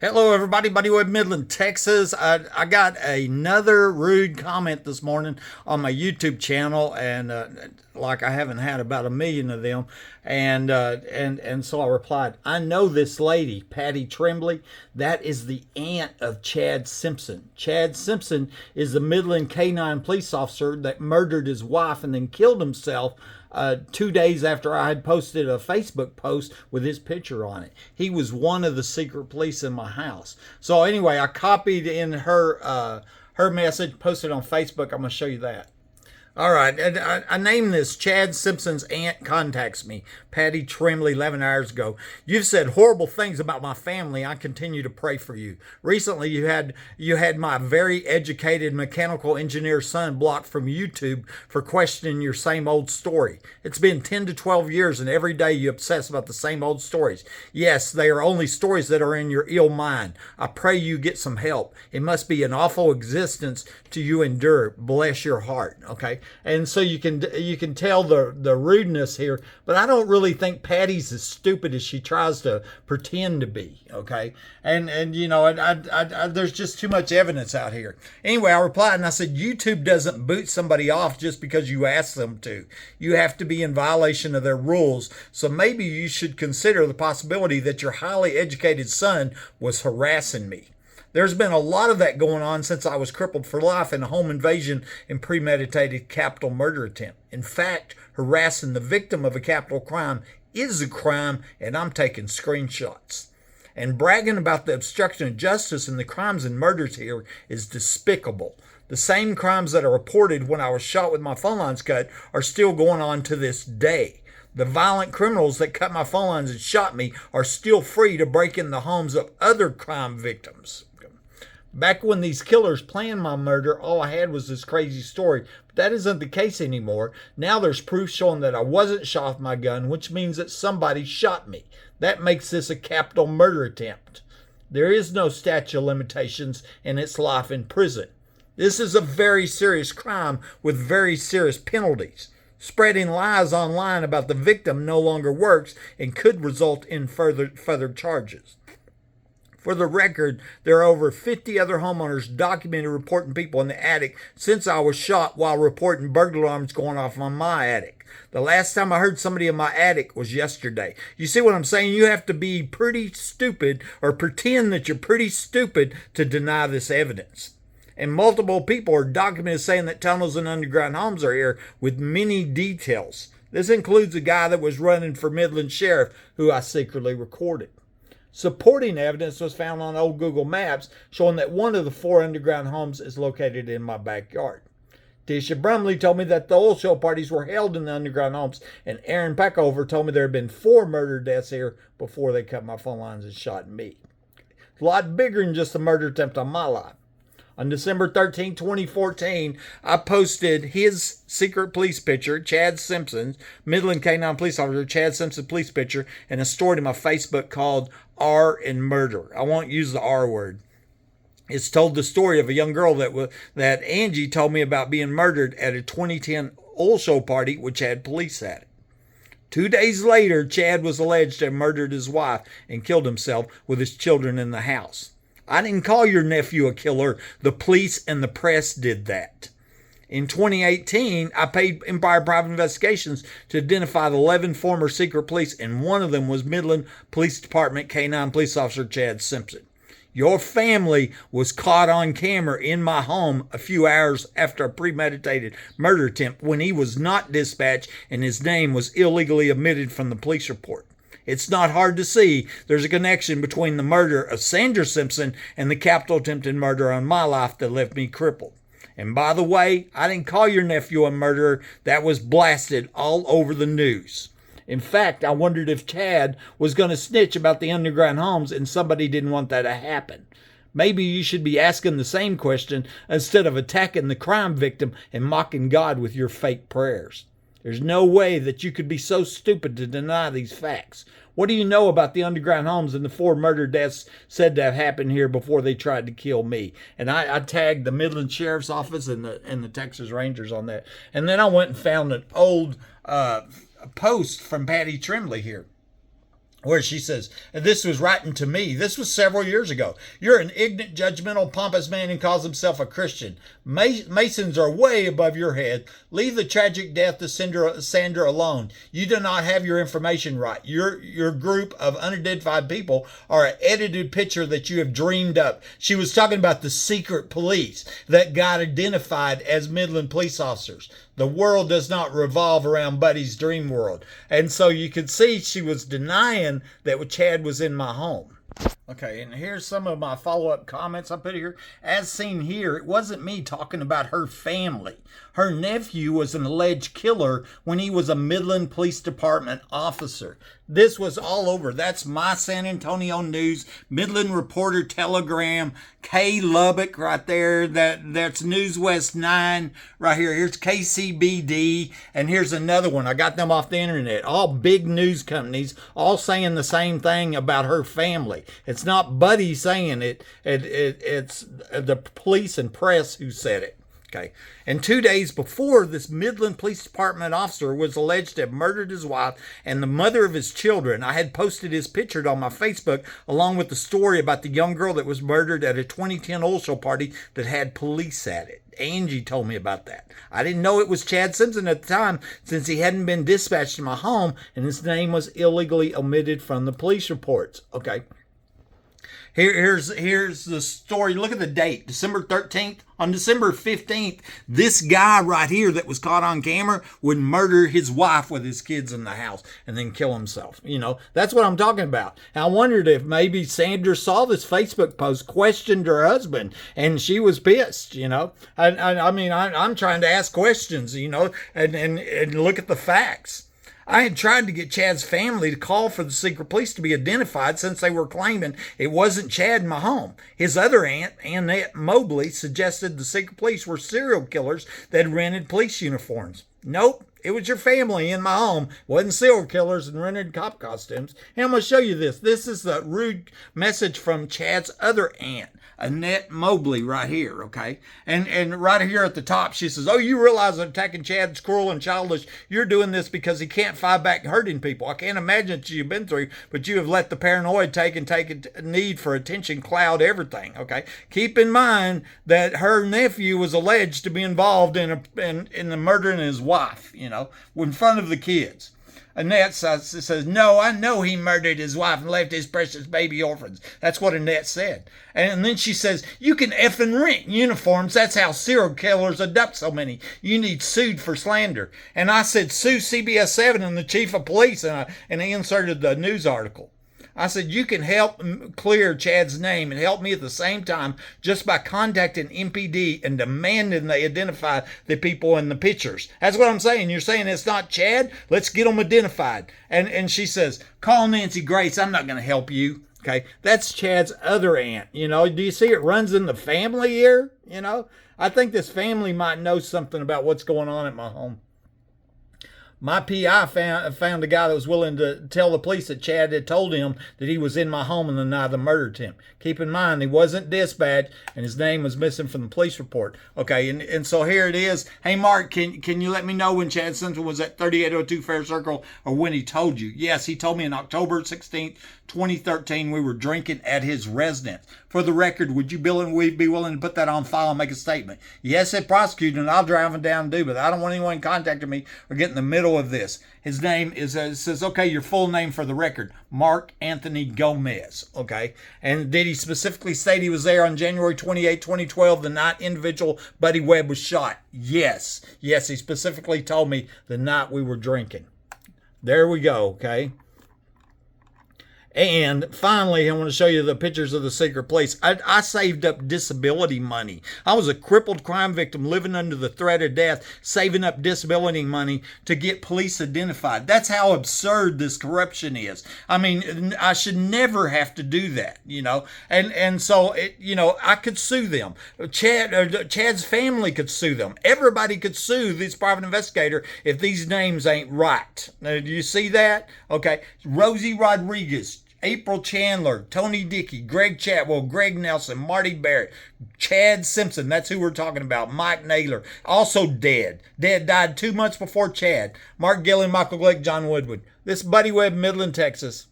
Hello, everybody. Buddy Webb, Midland, Texas. I got another rude comment this morning on my YouTube channel, and like I haven't had about 1 million of them, and so I replied, I know this lady, Patti Tremblay. That is the aunt of Chad Simpson. Chad Simpson is the Midland K-9 police officer that murdered his wife and then killed himself 2 days after I had posted a Facebook post with his picture on it. He was one of the secret police in my house. So anyway, I copied in her message, posted on Facebook. I'm going to show you that. All right, I named this Chad Simpson's aunt contacts me. Patti Tremblay, 11 hours ago. You've said horrible things about my family. I continue to pray for you. Recently, you had my very educated mechanical engineer son blocked from YouTube for questioning your same old story. It's been 10 to 12 years, and every day you obsess about the same old stories. Yes, they are only stories that are in your ill mind. I pray you get some help. It must be an awful existence to you endure. Bless your heart. Okay. And so you can tell the rudeness here, but I don't really think Patty's as stupid as she tries to pretend to be. Okay, and you know, there's just too much evidence out here. Anyway, I replied and I said, YouTube doesn't boot somebody off just because you ask them to. You have to be in violation of their rules. So maybe you should consider the possibility that your highly educated son was harassing me. There's been a lot of that going on since I was crippled for life in a home invasion and premeditated capital murder attempt. In fact, harassing the victim of a capital crime is a crime, and I'm taking screenshots. And bragging about the obstruction of justice and the crimes and murders here is despicable. The same crimes that are reported when I was shot with my phone lines cut are still going on to this day. The violent criminals that cut my phone lines and shot me are still free to break in the homes of other crime victims. Back when these killers planned my murder, all I had was this crazy story. But that isn't the case anymore. Now there's proof showing that I wasn't shot with my gun, which means that somebody shot me. That makes this a capital murder attempt. There is no statute of limitations, and it's life in prison. This is a very serious crime with very serious penalties. Spreading lies online about the victim no longer works and could result in further charges. For the record, there are over 50 other homeowners documented reporting people in the attic since I was shot while reporting burglar alarms going off on my attic. The last time I heard somebody in my attic was yesterday. You see what I'm saying? You have to be pretty stupid or pretend that you're pretty stupid to deny this evidence. And multiple people are documented saying that tunnels and underground homes are here with many details. This includes a guy that was running for Midland Sheriff who I secretly recorded. Supporting evidence was found on old Google Maps showing that one of the 4 underground homes is located in my backyard. Tisha Brumley told me that the oil show parties were held in the underground homes, and Aaron Peckover told me there had been 4 murder deaths here before they cut my phone lines and shot me. It's a lot bigger than just a murder attempt on my life. On December 13, 2014, I posted his secret police picture, Chad Simpson's, Midland K-9 police officer, Chad Simpson police picture, and a story to my Facebook called R and Murder. I won't use the R word. It's told the story of a young girl that Angie told me about being murdered at a 2010 oil show party, which had police at it. 2 days later, Chad was alleged to have murdered his wife and killed himself with his children in the house. I didn't call your nephew a killer. The police and the press did that. In 2018, I paid Empire Private Investigations to identify the 11 former secret police, and one of them was Midland Police Department K-9 police officer Chad Simpson. Your family was caught on camera in my home a few hours after a premeditated murder attempt when he was not dispatched and his name was illegally omitted from the police report. It's not hard to see there's a connection between the murder of Sandra Simpson and the capital attempted murder on my life that left me crippled. And by the way, I didn't call your nephew a murderer. That was blasted all over the news. In fact, I wondered if Chad was going to snitch about the underground homes and somebody didn't want that to happen. Maybe you should be asking the same question instead of attacking the crime victim and mocking God with your fake prayers. There's no way that you could be so stupid to deny these facts. What do you know about the underground homes and the 4 murder deaths said to have happened here before they tried to kill me? And I tagged the Midland Sheriff's Office and the Texas Rangers on that. And then I went and found an old post from Patti Tremblay here. where she says, and this was writing to me, this was several years ago. You're an ignorant, judgmental, pompous man who calls himself a Christian. Masons are way above your head. Leave the tragic death of Sandra alone. You do not have your information right. Your group of unidentified people are an edited picture that you have dreamed up. She was talking about the secret police that got identified as Midland police officers. The world does not revolve around Buddy's dream world. And so you could see she was denying that Chad was in my home. Okay, and here's some of my follow-up comments I put here. As seen here, it wasn't me talking about her family. Her nephew was an alleged killer when he was a Midland Police Department officer. This was all over. That's my San Antonio News, Midland Reporter Telegram, K Lubbock right there. That's News West 9 right here. Here's KCBD, and here's another one. I got them off the internet. All big news companies, all saying the same thing about her family. It's not Buddy saying it. It's the police and press who said it. Okay. And 2 days before, this Midland Police Department officer was alleged to have murdered his wife and the mother of his children. I had posted his picture on my Facebook along with the story about the young girl that was murdered at a 2010 oil show party that had police at it. Angie told me about that. I didn't know it was Chad Simpson at the time since he hadn't been dispatched to my home and his name was illegally omitted from the police reports. Okay. Here's the story. Look at the date, December 13th. On December 15th, this guy right here that was caught on camera would murder his wife with his kids in the house and then kill himself. You know, that's what I'm talking about. And I wondered if maybe Sandra saw this Facebook post, questioned her husband, and she was pissed, you know. I mean, I'm trying to ask questions, you know, and look at the facts. I had tried to get Chad's family to call for the secret police to be identified since they were claiming it wasn't Chad in my home. His other aunt, Annette Mobley, suggested the secret police were serial killers that rented police uniforms. Nope, it was your family in my home. It wasn't serial killers and rented cop costumes. And I'm going to show you this. This is the rude message from Chad's other aunt, Annette Mobley, right here, okay? And right here at the top, she says, oh, you realize that attacking Chad's cruel and childish. You're doing this because he can't fight back hurting people. I can't imagine what you've been through, but you have let the paranoid take a need for attention cloud everything, okay? Keep in mind that her nephew was alleged to be involved in the murdering of his wife, you know, in front of the kids. Annette says, no, I know he murdered his wife and left his precious baby orphans. That's what Annette said. And then she says, you can effing rent uniforms. That's how serial killers abduct so many. You need sued for slander. And I said, sue CBS 7 and the chief of police. And I inserted the news article. I said, you can help clear Chad's name and help me at the same time just by contacting MPD and demanding they identify the people in the pictures. That's what I'm saying. You're saying it's not Chad? Let's get them identified. And she says, call Nancy Grace. I'm not going to help you. Okay. That's Chad's other aunt. You know, do you see it runs in the family here? You know, I think this family might know something about what's going on at my home. My PI found a guy that was willing to tell the police that Chad had told him that he was in my home on the night of murder attempt. Keep in mind, he wasn't dispatched, and his name was missing from the police report. Okay, and so here it is. Hey, Mark, can you let me know when Chad Simpson was at 3802 Fair Circle or when he told you? Yes, he told me on October 16th, 2013, we were drinking at his residence. For the record, would you be willing to put that on file and make a statement? Yes, said prosecutor, and I'll drive him down and do, but I don't want anyone contacting me or get in the middle of this. His name is, it says, okay, your full name for the record, Mark Anthony Gomez, okay? And did he specifically state he was there on January 28, 2012, the night individual Buddy Webb was shot? Yes. Yes, he specifically told me the night we were drinking. There we go, okay? And finally, I want to show you the pictures of the secret police. I saved up disability money. I was a crippled crime victim living under the threat of death, saving up disability money to get police identified. That's how absurd this corruption is. I mean, I should never have to do that, you know. And so, I could sue them. Chad's family could sue them. Everybody could sue this private investigator if these names ain't right. Now, do you see that? Okay. Rosie Rodriguez, April Chandler, Tony Dickey, Greg Chatwell, Greg Nelson, Marty Barrett, Chad Simpson, that's who we're talking about, Mike Naylor, also dead. Died 2 months before Chad. Mark Gillen, Michael Glick, John Woodward. This is Buddy Webb, Midland, Texas.